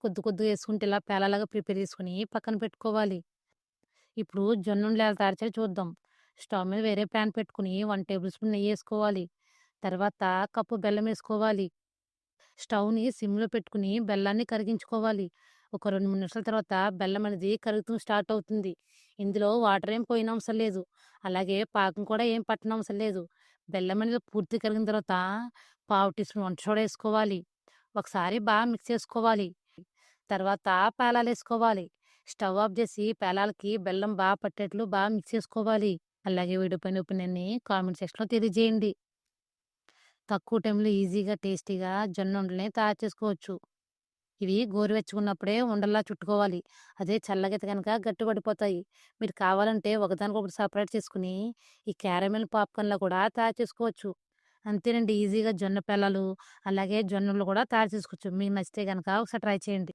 కొద్ది కొద్దిగా వేసుకుంటే ఇలా పేలాలాగా ప్రిపేర్ చేసుకొని పక్కన పెట్టుకోవాలి. ఇప్పుడు జొన్నుండలు ఎలా తయారు చేయాలో చూద్దాం. స్టవ్ మీద వేరే ప్యాన్ పెట్టుకొని 1 టేబుల్ స్పూన్ నెయ్యేసుకోవాలి. తర్వాత కప్పు బెల్లం ఏసుకోవాలి. స్టవ్‌ని సిమ్‌లో పెట్టుకొని బెల్లాన్ని కరిగించుకోవాలి. ఒక 2, 3 నిమిషాల తర్వాత బెల్లం అనేది కరుగుతూ స్టార్ట్ అవుతుంది. ఇందులో వాటర్ ఏం పోయనవసరం లేదు. అలాగే పాకం కూడా ఏం పట్టనవసరం లేదు. బెల్లం అనేది పూర్తిగా కరిగిన తర్వాత పావు టీ స్పూన్ వంట సోడా ఏసుకోవాలి. ఒకసారి బాగా మిక్స్ చేసుకోవాలి. తర్వాత పేలాలేసుకోవాలి. స్టవ్ ఆఫ్ జేసి పేలాలకి బెల్లం పట్టేట్లు మిక్స్ చేసుకోవాలి. అలాగే వీడియో పైన ఒపీనియన్‌ని కామెంట్ సెక్షన్‌లో తెలియజేయండి. తక్కువ టైంలో ఈజీగా, టేస్టీగా జొన్నుండలని తయారు చేసుకోవచ్చు. ఇవి గోరువెచ్చగున్నప్పుడే ఉండల్లా చుట్టుకోవాలి. అదే చల్లగైతే గనక గట్టిపడిపోతాయి. మీరు కావాలంటే ఒకదానికొకటి సెపరేట్ చేసుకొని, ఈ క్యారమెల్ పాప్‌కార్న్‌లా కూడా తయారు చేసుకోవచ్చు. అంతేనండి ఈజీగా జొన్న పేలాలు, అలాగే జొన్నలు కూడా తయారు చేసుకోవచ్చు. మీకు నచ్చితే గనక ఒకసారి ట్రై చేయండి.